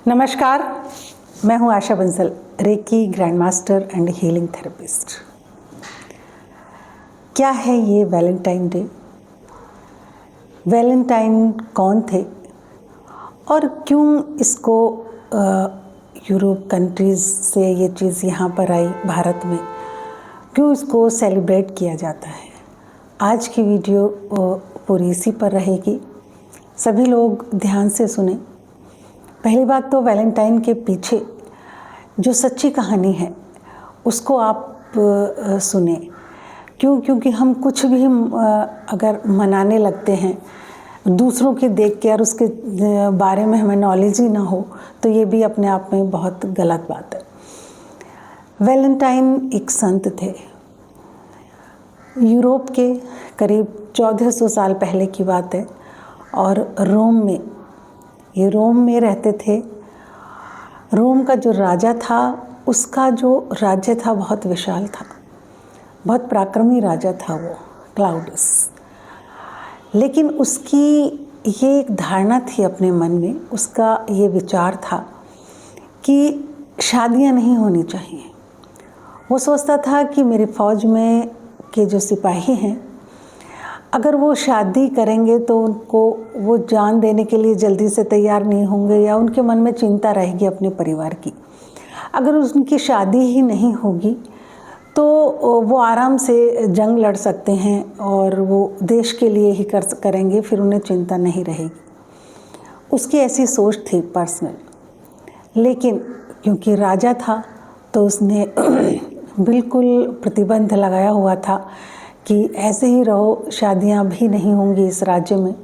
नमस्कार, मैं हूं Asha Bansal, reiki grand master and healing therapist. क्या है ये वैलेंटाइन डे? वैलेंटाइन कौन थे और क्यों इसको यूरोप कंट्रीज़ से ये चीज़ यहाँ पर आई भारत में, क्यों इसको सेलिब्रेट किया जाता है? आज की वीडियो पूरी इसी पर रहेगी। सभी लोग ध्यान से सुने। पहली बात तो वैलेंटाइन के पीछे जो सच्ची कहानी है उसको आप सुने। क्योंकि हम कुछ भी अगर मनाने लगते हैं दूसरों की देख के और उसके बारे में हमें नॉलेज ही ना हो तो ये भी अपने आप में बहुत गलत बात है। वैलेंटाइन एक संत थे। यूरोप के करीब 1400 साल पहले की बात है और रोम में रहते थे। रोम का जो राजा था उसका जो राज्य था बहुत विशाल था, बहुत पराक्रमी राजा था वो क्लाउडियस। लेकिन उसकी ये एक धारणा थी अपने मन में, उसका ये विचार था कि शादियां नहीं होनी चाहिए। वो सोचता था कि मेरी फ़ौज में के जो सिपाही हैं अगर वो शादी करेंगे तो उनको वो जान देने के लिए जल्दी से तैयार नहीं होंगे या उनके मन में चिंता रहेगी अपने परिवार की। अगर उनकी शादी ही नहीं होगी तो वो आराम से जंग लड़ सकते हैं और वो देश के लिए ही करेंगे, फिर उन्हें चिंता नहीं रहेगी। उसकी ऐसी सोच थी पर्सनल। लेकिन क्योंकि राजा था तो उसने बिल्कुल प्रतिबंध लगाया हुआ था कि ऐसे ही रहो, शादियां भी नहीं होंगी इस राज्य में।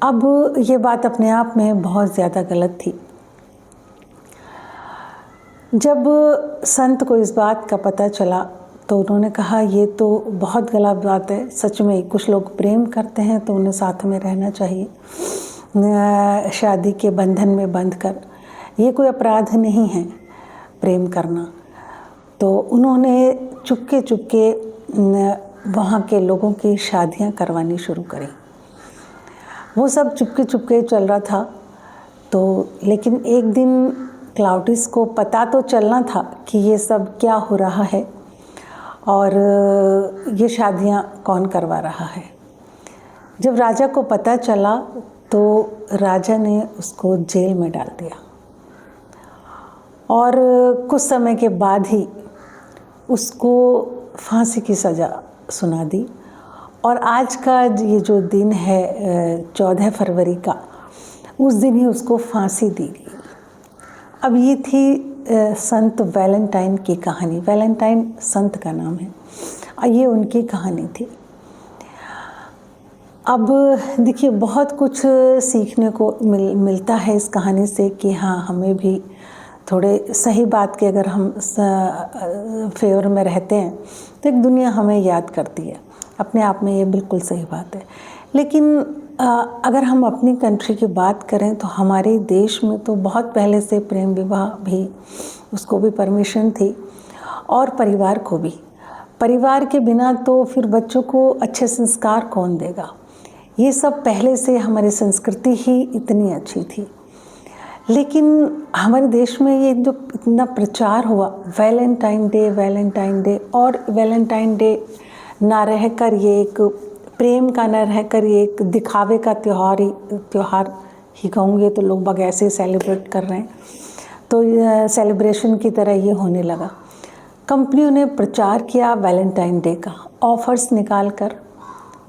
अब ये बात अपने आप में बहुत ज़्यादा गलत थी। जब संत को इस बात का पता चला तो उन्होंने कहा ये तो बहुत गलत बात है। सच में कुछ लोग प्रेम करते हैं तो उन्हें साथ में रहना चाहिए, शादी के बंधन में बंध कर। ये कोई अपराध नहीं है प्रेम करना। तो उन्होंने चुपके वहाँ के लोगों की शादियाँ करवानी शुरू करी। वो सब चुपके चल रहा था। तो लेकिन एक दिन क्लाउडियस को पता तो चलना था कि ये सब क्या हो रहा है और ये शादियाँ कौन करवा रहा है। जब राजा को पता चला तो राजा ने उसको जेल में डाल दिया और कुछ समय के बाद ही उसको फांसी की सज़ा सुना दी। और आज का ये जो दिन है 14 फरवरी का, उस दिन ही उसको फांसी दी गई। अब ये थी संत वैलेंटाइन की कहानी। वैलेंटाइन संत का नाम है और ये उनकी कहानी थी। अब देखिए बहुत कुछ सीखने को मिलता है इस कहानी से कि हाँ, हमें भी थोड़े सही बात के अगर हम फेवर में रहते हैं तो एक दुनिया हमें याद करती है। अपने आप में ये बिल्कुल सही बात है। लेकिन अगर हम अपनी कंट्री की बात करें तो हमारे देश में तो बहुत पहले से प्रेम विवाह भी, उसको भी परमिशन थी और परिवार को भी। परिवार के बिना तो फिर बच्चों को अच्छे संस्कार कौन देगा? ये सब पहले से हमारी संस्कृति ही इतनी अच्छी थी। लेकिन हमारे देश में ये जो इतना प्रचार हुआ वैलेंटाइन डे और वैलेंटाइन डे ना रहकर ये एक प्रेम का ना रहकर ये एक दिखावे का त्यौहार ही कहूँगे तो लोग बाग ऐसे सेलिब्रेट कर रहे हैं। तो सेलिब्रेशन की तरह ये होने लगा। कंपनियों ने प्रचार किया वैलेंटाइन डे का, ऑफ़र्स निकाल कर,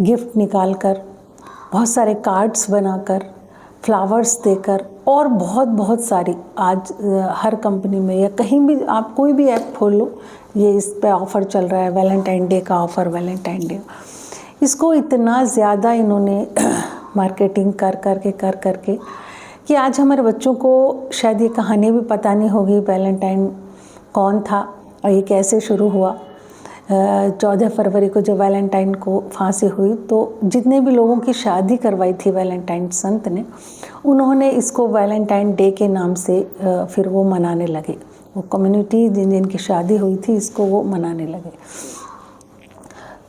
गिफ्ट निकाल कर, बहुत सारे कार्ड्स बनाकर, फ्लावर्स देकर और बहुत सारी आज हर कंपनी में या कहीं भी आप कोई भी ऐप खोल लो, ये इस पे ऑफ़र चल रहा है, वैलेंटाइन डे का ऑफ़र, वैलेंटाइन डे। इसको इतना ज़्यादा इन्होंने मार्केटिंग कर करके कि आज हमारे बच्चों को शायद ये कहानी भी पता नहीं होगी वैलेंटाइन कौन था और ये कैसे शुरू हुआ। 14 फरवरी को जब वैलेंटाइन को फांसी हुई तो जितने भी लोगों की शादी करवाई थी वैलेंटाइन संत ने, उन्होंने इसको वैलेंटाइन डे के नाम से फिर वो मनाने लगे। वो कम्युनिटी जिनकी शादी हुई थी इसको वो मनाने लगे।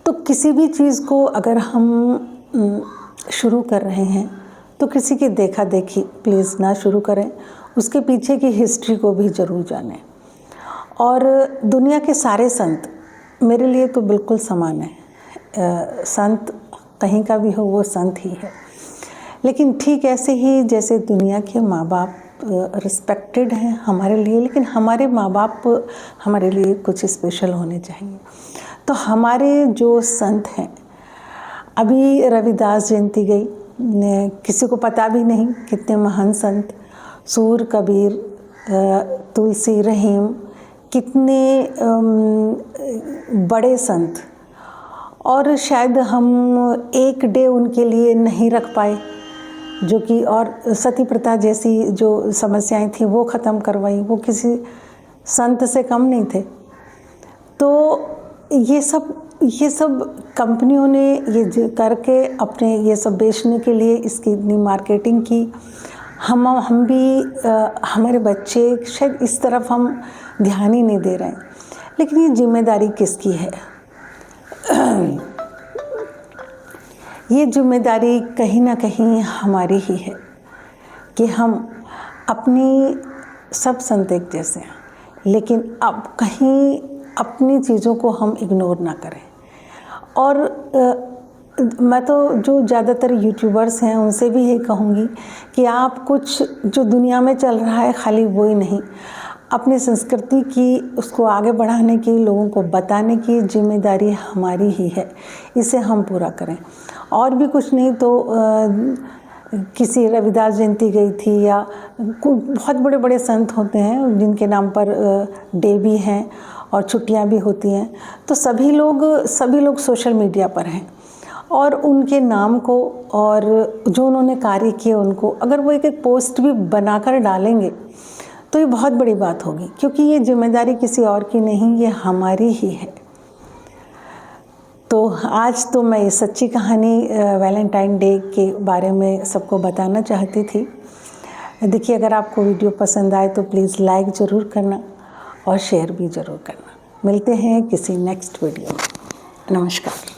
तो किसी भी चीज़ को अगर हम शुरू कर रहे हैं तो किसी की देखा देखी प्लीज़ ना शुरू करें, उसके पीछे की हिस्ट्री को भी ज़रूर जानें। और दुनिया के सारे संत मेरे लिए तो बिल्कुल समान है। संत कहीं का भी हो वो संत ही है। लेकिन ठीक ऐसे ही जैसे दुनिया के माँ बाप रिस्पेक्टेड हैं हमारे लिए, लेकिन हमारे माँ बाप हमारे लिए कुछ स्पेशल होने चाहिए। तो हमारे जो संत हैं, अभी रविदास जयंती गई, किसी को पता भी नहीं कितने महान संत, सूर, कबीर, तुलसी, रहीम, कितने बड़े संत। और शायद हम एक डे उनके लिए नहीं रख पाए, जो कि और सती प्रथा जैसी जो समस्याएं थी वो ख़त्म करवाई, वो किसी संत से कम नहीं थे। तो ये सब कंपनियों ने ये करके अपने ये सब बेचने के लिए इसकी इतनी मार्केटिंग की। हम भी हमारे बच्चे शायद इस तरफ हम ध्यान ही नहीं दे रहे हैं। लेकिन ये जिम्मेदारी किसकी है? ये जिम्मेदारी कहीं ना कहीं हमारी ही है कि हम अपनी सब संत एक जैसे हैं, लेकिन अब कहीं अपनी चीज़ों को हम इग्नोर ना करें। और मैं तो जो ज़्यादातर यूट्यूबर्स हैं उनसे भी यही कहूँगी कि आप कुछ जो दुनिया में चल रहा है खाली वो ही नहीं, अपनी संस्कृति की उसको आगे बढ़ाने की, लोगों को बताने की जिम्मेदारी हमारी ही है, इसे हम पूरा करें। और भी कुछ नहीं तो किसी रविदास जयंती गई थी या बहुत बड़े बड़े संत होते हैं जिनके नाम पर डे भी हैं और छुट्टियां भी होती हैं, तो सभी लोग सोशल मीडिया पर हैं और उनके नाम को और जो उन्होंने कार्य किए उनको अगर वो एक पोस्ट भी बनाकर डालेंगे तो ये बहुत बड़ी बात होगी, क्योंकि ये जिम्मेदारी किसी और की नहीं, ये हमारी ही है। तो आज तो मैं ये सच्ची कहानी वैलेंटाइन डे के बारे में सबको बताना चाहती थी। देखिए, अगर आपको वीडियो पसंद आए तो प्लीज़ लाइक ज़रूर करना और शेयर भी ज़रूर करना। मिलते हैं किसी नेक्स्ट वीडियो में। नमस्कार।